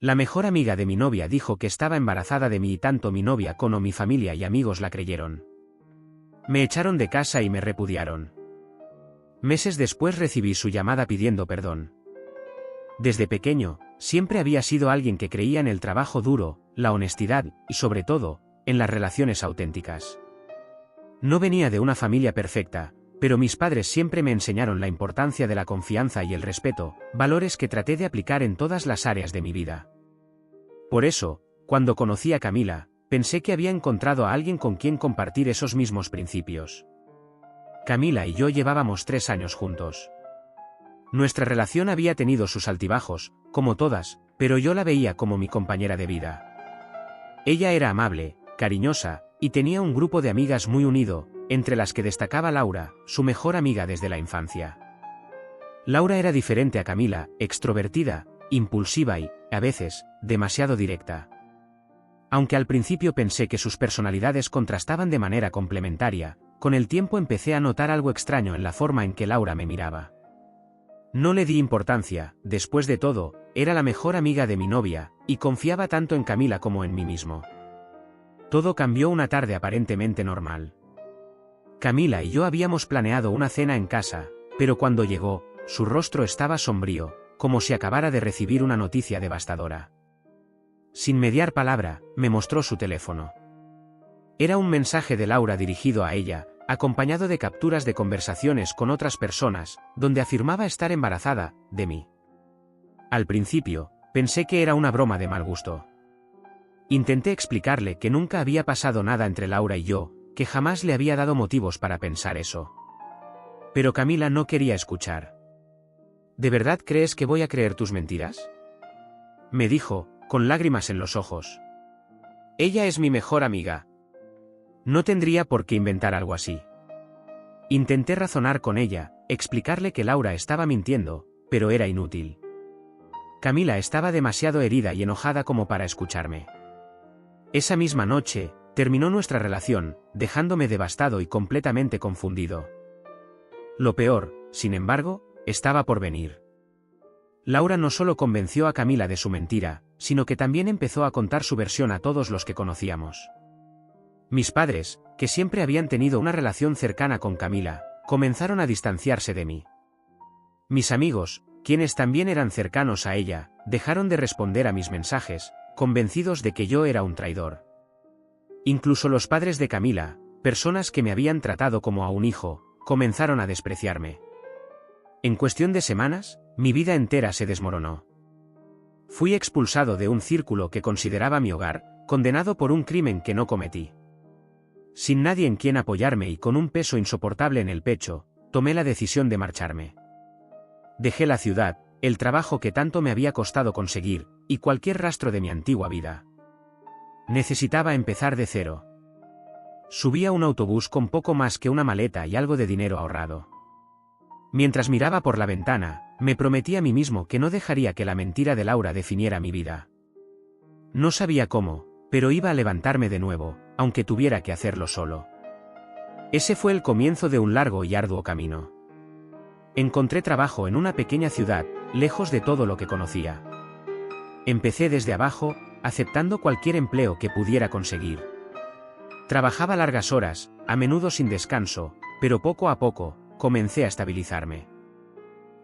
La mejor amiga de mi novia dijo que estaba embarazada de mí y tanto mi novia como mi familia y amigos la creyeron. Me echaron de casa y me repudiaron. Meses después recibí su llamada pidiendo perdón. Desde pequeño, siempre había sido alguien que creía en el trabajo duro, la honestidad y, sobre todo, en las relaciones auténticas. No venía de una familia perfecta, pero mis padres siempre me enseñaron la importancia de la confianza y el respeto, valores que traté de aplicar en todas las áreas de mi vida. Por eso, cuando conocí a Camila, pensé que había encontrado a alguien con quien compartir esos mismos principios. Camila y yo llevábamos 3 años juntos. Nuestra relación había tenido sus altibajos, como todas, pero yo la veía como mi compañera de vida. Ella era amable, cariñosa, y tenía un grupo de amigas muy unido, entre las que destacaba Laura, su mejor amiga desde la infancia. Laura era diferente a Camila, extrovertida, impulsiva y, a veces, demasiado directa. Aunque al principio pensé que sus personalidades contrastaban de manera complementaria, con el tiempo empecé a notar algo extraño en la forma en que Laura me miraba. No le di importancia, después de todo, era la mejor amiga de mi novia, y confiaba tanto en Camila como en mí mismo. Todo cambió una tarde aparentemente normal. Camila y yo habíamos planeado una cena en casa, pero cuando llegó, su rostro estaba sombrío, como si acabara de recibir una noticia devastadora. Sin mediar palabra, me mostró su teléfono. Era un mensaje de Laura dirigido a ella, acompañado de capturas de conversaciones con otras personas, donde afirmaba estar embarazada de mí. Al principio, pensé que era una broma de mal gusto. Intenté explicarle que nunca había pasado nada entre Laura y yo, que jamás le había dado motivos para pensar eso. Pero Camila no quería escuchar. ¿De verdad crees que voy a creer tus mentiras?, me dijo, con lágrimas en los ojos. Ella es mi mejor amiga. No tendría por qué inventar algo así. Intenté razonar con ella, explicarle que Laura estaba mintiendo, pero era inútil. Camila estaba demasiado herida y enojada como para escucharme. Esa misma noche, terminó nuestra relación, dejándome devastado y completamente confundido. Lo peor, sin embargo, estaba por venir. Laura no solo convenció a Camila de su mentira, sino que también empezó a contar su versión a todos los que conocíamos. Mis padres, que siempre habían tenido una relación cercana con Camila, comenzaron a distanciarse de mí. Mis amigos, quienes también eran cercanos a ella, dejaron de responder a mis mensajes, convencidos de que yo era un traidor. Incluso los padres de Camila, personas que me habían tratado como a un hijo, comenzaron a despreciarme. En cuestión de semanas, mi vida entera se desmoronó. Fui expulsado de un círculo que consideraba mi hogar, condenado por un crimen que no cometí. Sin nadie en quien apoyarme y con un peso insoportable en el pecho, tomé la decisión de marcharme. Dejé la ciudad, el trabajo que tanto me había costado conseguir, y cualquier rastro de mi antigua vida. Necesitaba empezar de cero. Subí a un autobús con poco más que una maleta y algo de dinero ahorrado. Mientras miraba por la ventana, me prometí a mí mismo que no dejaría que la mentira de Laura definiera mi vida. No sabía cómo, pero iba a levantarme de nuevo, aunque tuviera que hacerlo solo. Ese fue el comienzo de un largo y arduo camino. Encontré trabajo en una pequeña ciudad, lejos de todo lo que conocía. Empecé desde abajo, aceptando cualquier empleo que pudiera conseguir. Trabajaba largas horas, a menudo sin descanso, pero poco a poco, comencé a estabilizarme.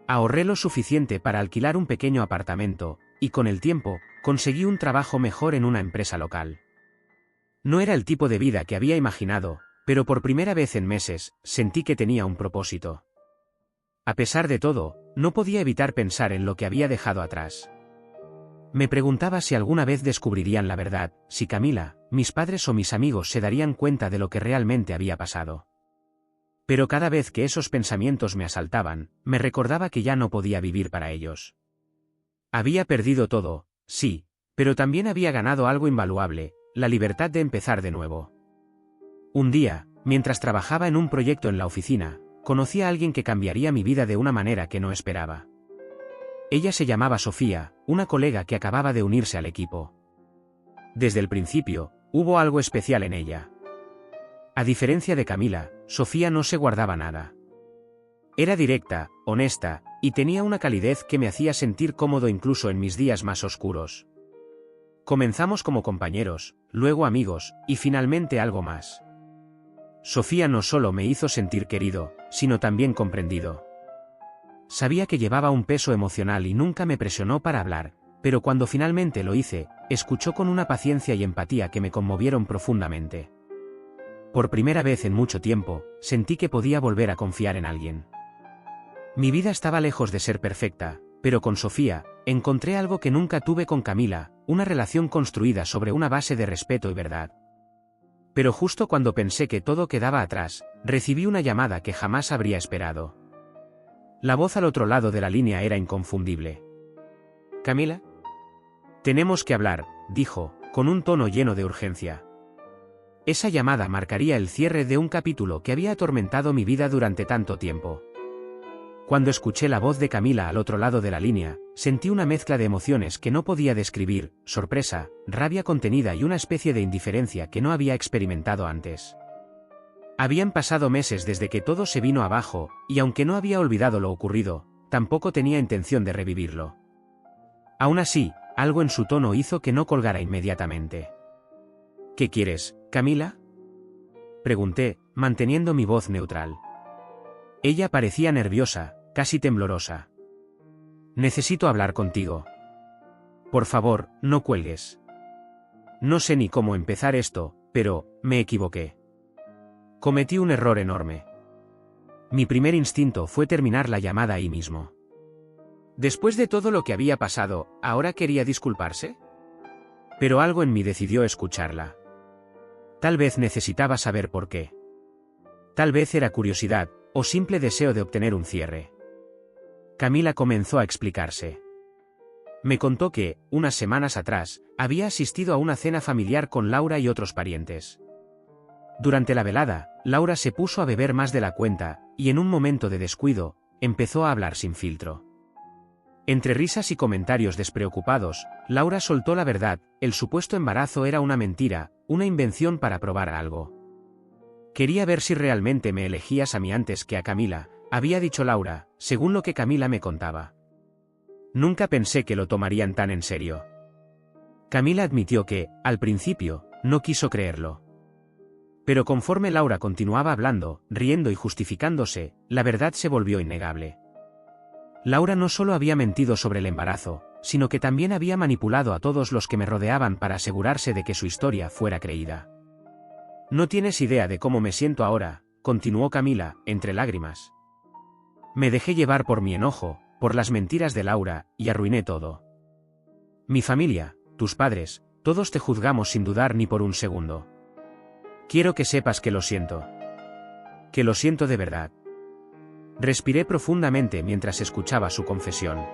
Ahorré lo suficiente para alquilar un pequeño apartamento, y con el tiempo, conseguí un trabajo mejor en una empresa local. No era el tipo de vida que había imaginado, pero por primera vez en meses, sentí que tenía un propósito. A pesar de todo, no podía evitar pensar en lo que había dejado atrás. Me preguntaba si alguna vez descubrirían la verdad, si Camila, mis padres o mis amigos se darían cuenta de lo que realmente había pasado. Pero cada vez que esos pensamientos me asaltaban, me recordaba que ya no podía vivir para ellos. Había perdido todo, sí, pero también había ganado algo invaluable, la libertad de empezar de nuevo. Un día, mientras trabajaba en un proyecto en la oficina, conocí a alguien que cambiaría mi vida de una manera que no esperaba. Ella se llamaba Sofía, una colega que acababa de unirse al equipo. Desde el principio, hubo algo especial en ella. A diferencia de Camila, Sofía no se guardaba nada. Era directa, honesta, y tenía una calidez que me hacía sentir cómodo incluso en mis días más oscuros. Comenzamos como compañeros, luego amigos, y finalmente algo más. Sofía no solo me hizo sentir querido, sino también comprendido. Sabía que llevaba un peso emocional y nunca me presionó para hablar, pero cuando finalmente lo hice, escuchó con una paciencia y empatía que me conmovieron profundamente. Por primera vez en mucho tiempo, sentí que podía volver a confiar en alguien. Mi vida estaba lejos de ser perfecta, pero con Sofía, encontré algo que nunca tuve con Camila, una relación construida sobre una base de respeto y verdad. Pero justo cuando pensé que todo quedaba atrás, recibí una llamada que jamás habría esperado. La voz al otro lado de la línea era inconfundible. «¿Camila?» «Tenemos que hablar», dijo, con un tono lleno de urgencia. Esa llamada marcaría el cierre de un capítulo que había atormentado mi vida durante tanto tiempo. Cuando escuché la voz de Camila al otro lado de la línea, sentí una mezcla de emociones que no podía describir: sorpresa, rabia contenida y una especie de indiferencia que no había experimentado antes. Habían pasado meses desde que todo se vino abajo, y aunque no había olvidado lo ocurrido, tampoco tenía intención de revivirlo. Aún así, algo en su tono hizo que no colgara inmediatamente. «¿Qué quieres, Camila?», pregunté, manteniendo mi voz neutral. Ella parecía nerviosa, casi temblorosa. «Necesito hablar contigo. Por favor, no cuelgues. No sé ni cómo empezar esto, pero me equivoqué. Cometí un error enorme. Mi primer instinto fue terminar la llamada ahí mismo». Después de todo lo que había pasado, ¿ahora quería disculparse? Pero algo en mí decidió escucharla. Tal vez necesitaba saber por qué. Tal vez era curiosidad, o simple deseo de obtener un cierre. Camila comenzó a explicarse. Me contó que, unas semanas atrás, había asistido a una cena familiar con Laura y otros parientes. Durante la velada, Laura se puso a beber más de la cuenta, y en un momento de descuido, empezó a hablar sin filtro. Entre risas y comentarios despreocupados, Laura soltó la verdad: el supuesto embarazo era una mentira, una invención para probar algo. «Quería ver si realmente me elegías a mí antes que a Camila», había dicho Laura, según lo que Camila me contaba. Nunca pensé que lo tomarían tan en serio. Camila admitió que, al principio, no quiso creerlo. Pero conforme Laura continuaba hablando, riendo y justificándose, la verdad se volvió innegable. Laura no solo había mentido sobre el embarazo, sino que también había manipulado a todos los que me rodeaban para asegurarse de que su historia fuera creída. «No tienes idea de cómo me siento ahora», continuó Camila, entre lágrimas. «Me dejé llevar por mi enojo, por las mentiras de Laura, y arruiné todo. Mi familia, tus padres, todos te juzgamos sin dudar ni por un segundo. Quiero que sepas que lo siento. Que lo siento de verdad». Respiré profundamente mientras escuchaba su confesión.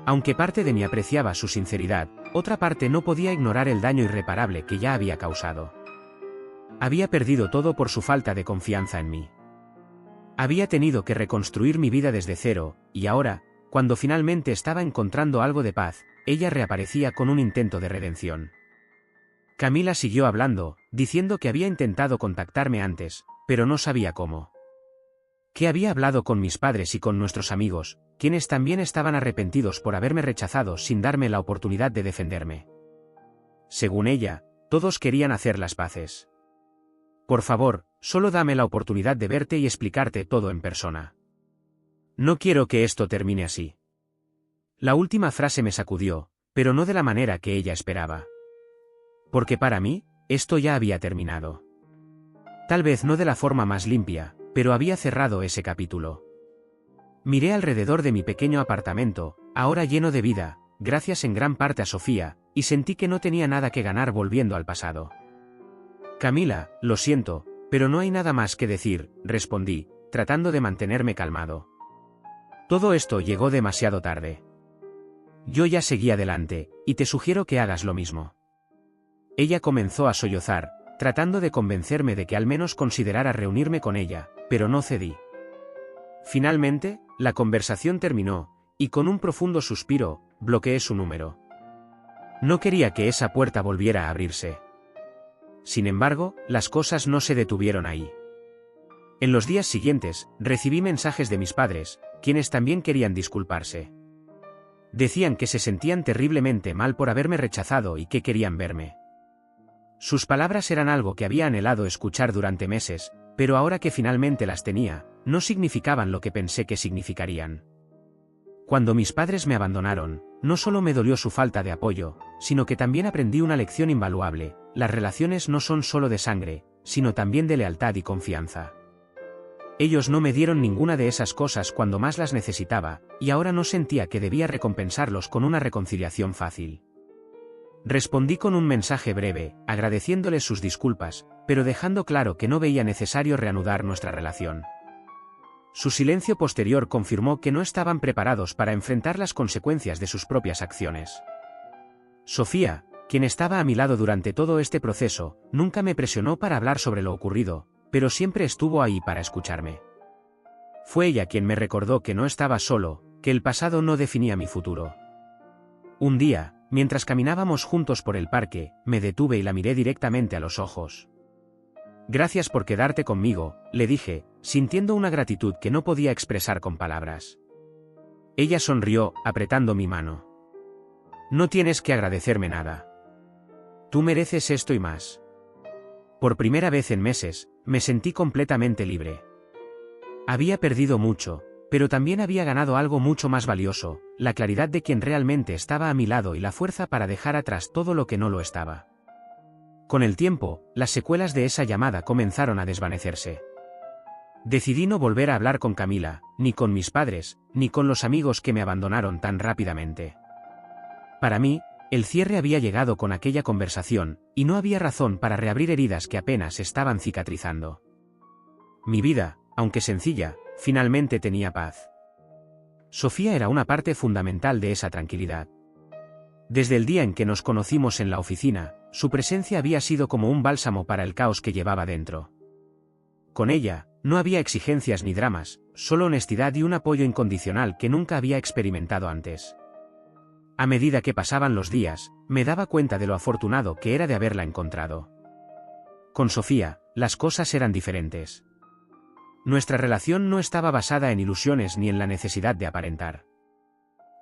Aunque parte de mí apreciaba su sinceridad, otra parte no podía ignorar el daño irreparable que ya había causado. Había perdido todo por su falta de confianza en mí. Había tenido que reconstruir mi vida desde cero, y ahora, cuando finalmente estaba encontrando algo de paz, ella reaparecía con un intento de redención. Camila siguió hablando, diciendo que había intentado contactarme antes, pero no sabía cómo. Que había hablado con mis padres y con nuestros amigos, quienes también estaban arrepentidos por haberme rechazado sin darme la oportunidad de defenderme. Según ella, todos querían hacer las paces. «Por favor, solo dame la oportunidad de verte y explicarte todo en persona. No quiero que esto termine así». La última frase me sacudió, pero no de la manera que ella esperaba. Porque para mí, esto ya había terminado. Tal vez no de la forma más limpia, pero había cerrado ese capítulo. Miré alrededor de mi pequeño apartamento, ahora lleno de vida, gracias en gran parte a Sofía, y sentí que no tenía nada que ganar volviendo al pasado. «Camila, lo siento, pero no hay nada más que decir», respondí, tratando de mantenerme calmado. «Todo esto llegó demasiado tarde. Yo ya seguí adelante, y te sugiero que hagas lo mismo». Ella comenzó a sollozar, tratando de convencerme de que al menos considerara reunirme con ella, pero no cedí. Finalmente, la conversación terminó, y con un profundo suspiro, bloqueé su número. No quería que esa puerta volviera a abrirse. Sin embargo, las cosas no se detuvieron ahí. En los días siguientes, recibí mensajes de mis padres, quienes también querían disculparse. Decían que se sentían terriblemente mal por haberme rechazado y que querían verme. Sus palabras eran algo que había anhelado escuchar durante meses, pero ahora que finalmente las tenía, no significaban lo que pensé que significarían. Cuando mis padres me abandonaron, no solo me dolió su falta de apoyo, sino que también aprendí una lección invaluable: las relaciones no son solo de sangre, sino también de lealtad y confianza. Ellos no me dieron ninguna de esas cosas cuando más las necesitaba, y ahora no sentía que debía recompensarlos con una reconciliación fácil. Respondí con un mensaje breve, agradeciéndoles sus disculpas, pero dejando claro que no veía necesario reanudar nuestra relación. Su silencio posterior confirmó que no estaban preparados para enfrentar las consecuencias de sus propias acciones. Sofía, quien estaba a mi lado durante todo este proceso, nunca me presionó para hablar sobre lo ocurrido, pero siempre estuvo ahí para escucharme. Fue ella quien me recordó que no estaba solo, que el pasado no definía mi futuro. Un día, mientras caminábamos juntos por el parque, me detuve y la miré directamente a los ojos. «Gracias por quedarte conmigo», le dije, sintiendo una gratitud que no podía expresar con palabras. Ella sonrió, apretando mi mano. «No tienes que agradecerme nada. Tú mereces esto y más». Por primera vez en meses, me sentí completamente libre. Había perdido mucho, pero también había ganado algo mucho más valioso: la claridad de quien realmente estaba a mi lado y la fuerza para dejar atrás todo lo que no lo estaba. Con el tiempo, las secuelas de esa llamada comenzaron a desvanecerse. Decidí no volver a hablar con Camila, ni con mis padres, ni con los amigos que me abandonaron tan rápidamente. Para mí, el cierre había llegado con aquella conversación, y no había razón para reabrir heridas que apenas estaban cicatrizando. Mi vida, aunque sencilla, finalmente tenía paz. Sofía era una parte fundamental de esa tranquilidad. Desde el día en que nos conocimos en la oficina, su presencia había sido como un bálsamo para el caos que llevaba dentro. Con ella, no había exigencias ni dramas, solo honestidad y un apoyo incondicional que nunca había experimentado antes. A medida que pasaban los días, me daba cuenta de lo afortunado que era de haberla encontrado. Con Sofía, las cosas eran diferentes. Nuestra relación no estaba basada en ilusiones ni en la necesidad de aparentar.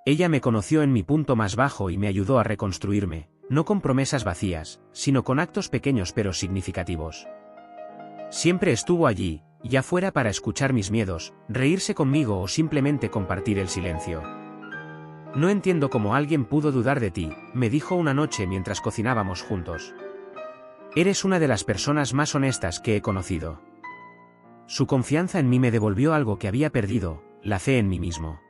Ella me conoció en mi punto más bajo y me ayudó a reconstruirme, no con promesas vacías, sino con actos pequeños pero significativos. Siempre estuvo allí, ya fuera para escuchar mis miedos, reírse conmigo o simplemente compartir el silencio. «No entiendo cómo alguien pudo dudar de ti», me dijo una noche mientras cocinábamos juntos. «Eres una de las personas más honestas que he conocido». Su confianza en mí me devolvió algo que había perdido: la fe en mí mismo.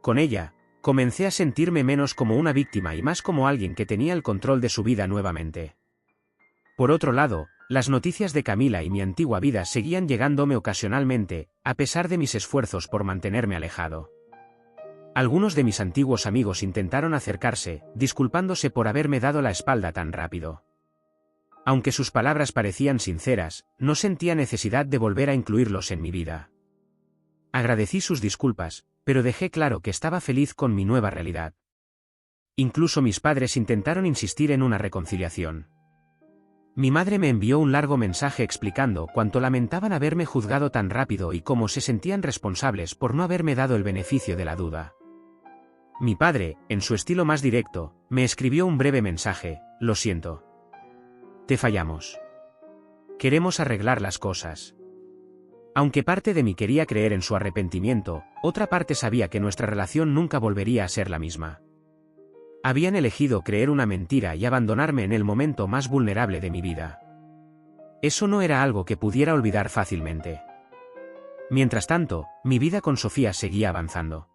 Con ella, comencé a sentirme menos como una víctima y más como alguien que tenía el control de su vida nuevamente. Por otro lado, las noticias de Camila y mi antigua vida seguían llegándome ocasionalmente, a pesar de mis esfuerzos por mantenerme alejado. Algunos de mis antiguos amigos intentaron acercarse, disculpándose por haberme dado la espalda tan rápido. Aunque sus palabras parecían sinceras, no sentía necesidad de volver a incluirlos en mi vida. Agradecí sus disculpas, pero dejé claro que estaba feliz con mi nueva realidad. Incluso mis padres intentaron insistir en una reconciliación. Mi madre me envió un largo mensaje explicando cuánto lamentaban haberme juzgado tan rápido y cómo se sentían responsables por no haberme dado el beneficio de la duda. Mi padre, en su estilo más directo, me escribió un breve mensaje: «Lo siento. Te fallamos. Queremos arreglar las cosas». Aunque parte de mí quería creer en su arrepentimiento, otra parte sabía que nuestra relación nunca volvería a ser la misma. Habían elegido creer una mentira y abandonarme en el momento más vulnerable de mi vida. Eso no era algo que pudiera olvidar fácilmente. Mientras tanto, mi vida con Sofía seguía avanzando.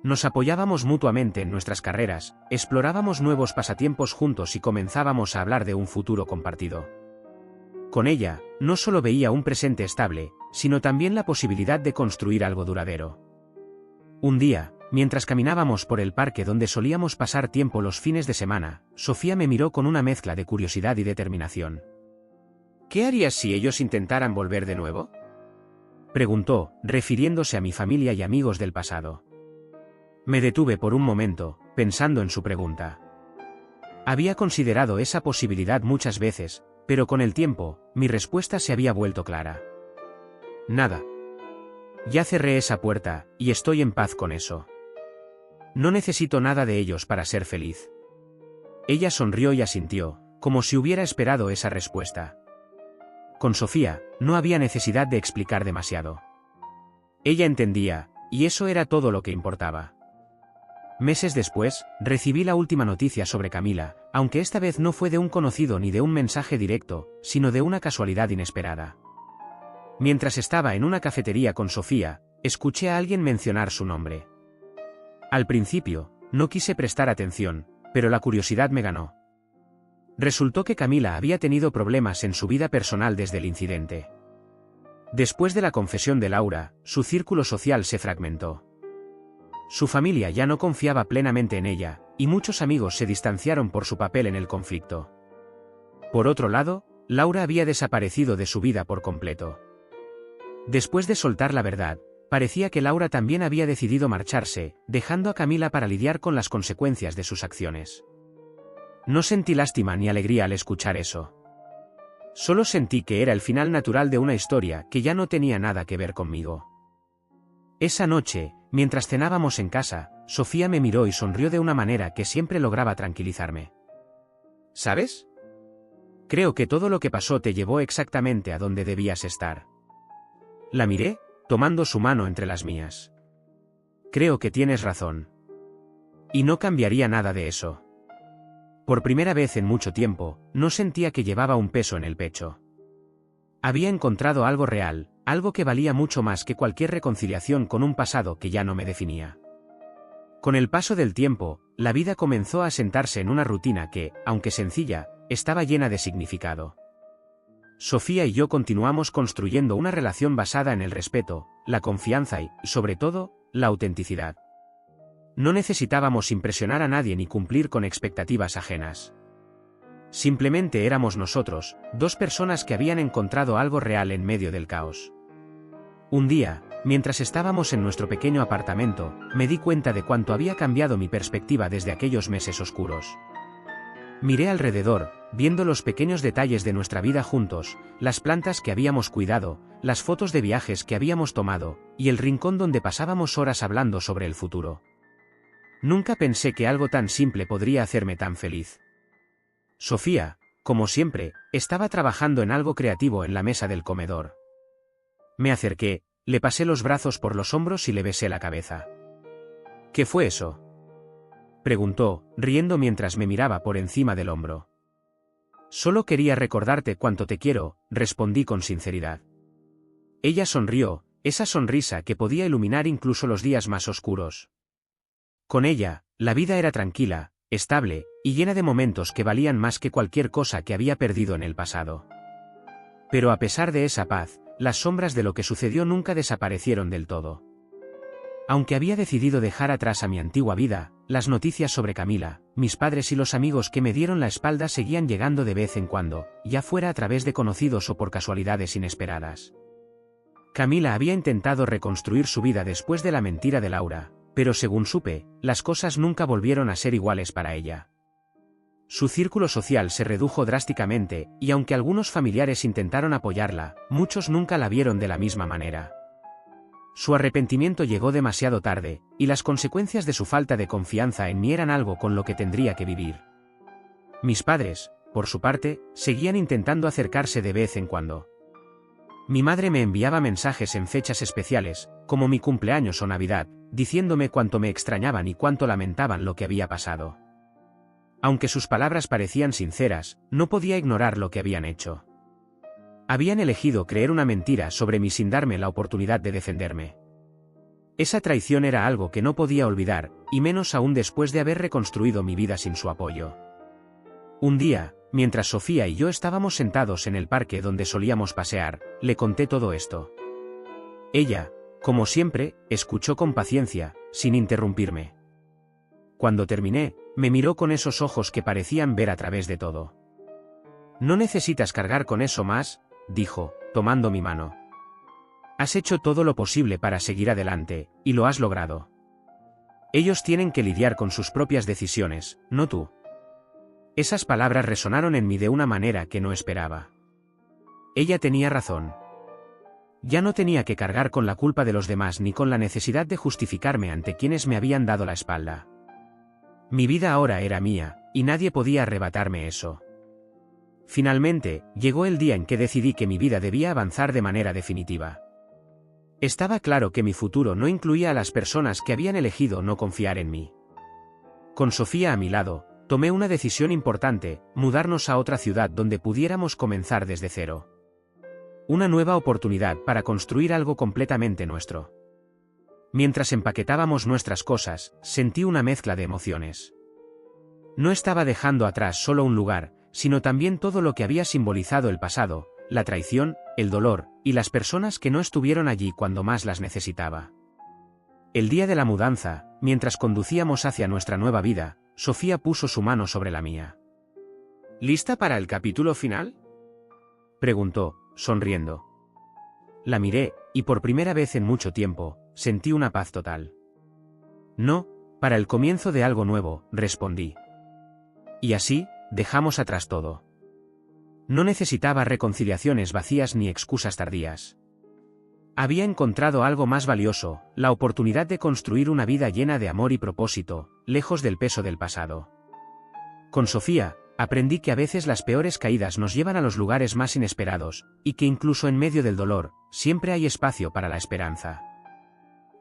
Nos apoyábamos mutuamente en nuestras carreras, explorábamos nuevos pasatiempos juntos y comenzábamos a hablar de un futuro compartido. Con ella, no solo veía un presente estable, sino también la posibilidad de construir algo duradero. Un día, mientras caminábamos por el parque donde solíamos pasar tiempo los fines de semana, Sofía me miró con una mezcla de curiosidad y determinación. «¿Qué harías si ellos intentaran volver de nuevo?», preguntó, refiriéndose a mi familia y amigos del pasado. Me detuve por un momento, pensando en su pregunta. Había considerado esa posibilidad muchas veces, pero con el tiempo, mi respuesta se había vuelto clara. Nada. Ya cerré esa puerta, y estoy en paz con eso. No necesito nada de ellos para ser feliz. Ella sonrió y asintió, como si hubiera esperado esa respuesta. Con Sofía, no había necesidad de explicar demasiado. Ella entendía, y eso era todo lo que importaba. Meses después, recibí la última noticia sobre Camila, aunque esta vez no fue de un conocido ni de un mensaje directo, sino de una casualidad inesperada. Mientras estaba en una cafetería con Sofía, escuché a alguien mencionar su nombre. Al principio, no quise prestar atención, pero la curiosidad me ganó. Resultó que Camila había tenido problemas en su vida personal desde el incidente. Después de la confesión de Laura, su círculo social se fragmentó. Su familia ya no confiaba plenamente en ella, y muchos amigos se distanciaron por su papel en el conflicto. Por otro lado, Laura había desaparecido de su vida por completo. Después de soltar la verdad, parecía que Laura también había decidido marcharse, dejando a Camila para lidiar con las consecuencias de sus acciones. No sentí lástima ni alegría al escuchar eso. Solo sentí que era el final natural de una historia que ya no tenía nada que ver conmigo. Esa noche, mientras cenábamos en casa, Sofía me miró y sonrió de una manera que siempre lograba tranquilizarme. ¿Sabes? Creo que todo lo que pasó te llevó exactamente a donde debías estar. La miré, tomando su mano entre las mías. Creo que tienes razón. Y no cambiaría nada de eso. Por primera vez en mucho tiempo, no sentía que llevaba un peso en el pecho. Había encontrado algo real, algo que valía mucho más que cualquier reconciliación con un pasado que ya no me definía. Con el paso del tiempo, la vida comenzó a asentarse en una rutina que, aunque sencilla, estaba llena de significado. Sofía y yo continuamos construyendo una relación basada en el respeto, la confianza y, sobre todo, la autenticidad. No necesitábamos impresionar a nadie ni cumplir con expectativas ajenas. Simplemente éramos nosotros, dos personas que habían encontrado algo real en medio del caos. Un día, mientras estábamos en nuestro pequeño apartamento, me di cuenta de cuánto había cambiado mi perspectiva desde aquellos meses oscuros. Miré alrededor, viendo los pequeños detalles de nuestra vida juntos, las plantas que habíamos cuidado, las fotos de viajes que habíamos tomado, y el rincón donde pasábamos horas hablando sobre el futuro. Nunca pensé que algo tan simple podría hacerme tan feliz. Sofía, como siempre, estaba trabajando en algo creativo en la mesa del comedor. Me acerqué, le pasé los brazos por los hombros y le besé la cabeza. ¿Qué fue eso?, preguntó, riendo mientras me miraba por encima del hombro. Solo quería recordarte cuánto te quiero, respondí con sinceridad. Ella sonrió, esa sonrisa que podía iluminar incluso los días más oscuros. Con ella, la vida era tranquila, estable, y llena de momentos que valían más que cualquier cosa que había perdido en el pasado. Pero a pesar de esa paz, las sombras de lo que sucedió nunca desaparecieron del todo. Aunque había decidido dejar atrás a mi antigua vida, las noticias sobre Camila, mis padres y los amigos que me dieron la espalda seguían llegando de vez en cuando, ya fuera a través de conocidos o por casualidades inesperadas. Camila había intentado reconstruir su vida después de la mentira de Laura, pero según supe, las cosas nunca volvieron a ser iguales para ella. Su círculo social se redujo drásticamente, y aunque algunos familiares intentaron apoyarla, muchos nunca la vieron de la misma manera. Su arrepentimiento llegó demasiado tarde, y las consecuencias de su falta de confianza en mí eran algo con lo que tendría que vivir. Mis padres, por su parte, seguían intentando acercarse de vez en cuando. Mi madre me enviaba mensajes en fechas especiales, como mi cumpleaños o Navidad, diciéndome cuánto me extrañaban y cuánto lamentaban lo que había pasado. Aunque sus palabras parecían sinceras, no podía ignorar lo que habían hecho. Habían elegido creer una mentira sobre mí sin darme la oportunidad de defenderme. Esa traición era algo que no podía olvidar, y menos aún después de haber reconstruido mi vida sin su apoyo. Un día, mientras Sofía y yo estábamos sentados en el parque donde solíamos pasear, le conté todo esto. Ella, como siempre, escuchó con paciencia, sin interrumpirme. Cuando terminé, me miró con esos ojos que parecían ver a través de todo. No necesitas cargar con eso más, dijo, tomando mi mano. Has hecho todo lo posible para seguir adelante, y lo has logrado. Ellos tienen que lidiar con sus propias decisiones, no tú. Esas palabras resonaron en mí de una manera que no esperaba. Ella tenía razón. Ya no tenía que cargar con la culpa de los demás ni con la necesidad de justificarme ante quienes me habían dado la espalda. Mi vida ahora era mía, y nadie podía arrebatarme eso. Finalmente, llegó el día en que decidí que mi vida debía avanzar de manera definitiva. Estaba claro que mi futuro no incluía a las personas que habían elegido no confiar en mí. Con Sofía a mi lado, tomé una decisión importante: mudarnos a otra ciudad donde pudiéramos comenzar desde cero. Una nueva oportunidad para construir algo completamente nuestro. Mientras empaquetábamos nuestras cosas, sentí una mezcla de emociones. No estaba dejando atrás solo un lugar, sino también todo lo que había simbolizado el pasado, la traición, el dolor, y las personas que no estuvieron allí cuando más las necesitaba. El día de la mudanza, mientras conducíamos hacia nuestra nueva vida, Sofía puso su mano sobre la mía. ¿Lista para el capítulo final?, preguntó, sonriendo. La miré, y por primera vez en mucho tiempo, sentí una paz total. No, para el comienzo de algo nuevo, respondí. Y así, dejamos atrás todo. No necesitaba reconciliaciones vacías ni excusas tardías. Había encontrado algo más valioso: la oportunidad de construir una vida llena de amor y propósito, lejos del peso del pasado. Con Sofía, aprendí que a veces las peores caídas nos llevan a los lugares más inesperados, y que incluso en medio del dolor, siempre hay espacio para la esperanza.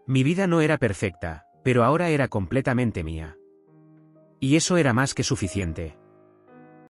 Mi vida no era perfecta, pero ahora era completamente mía. Y eso era más que suficiente.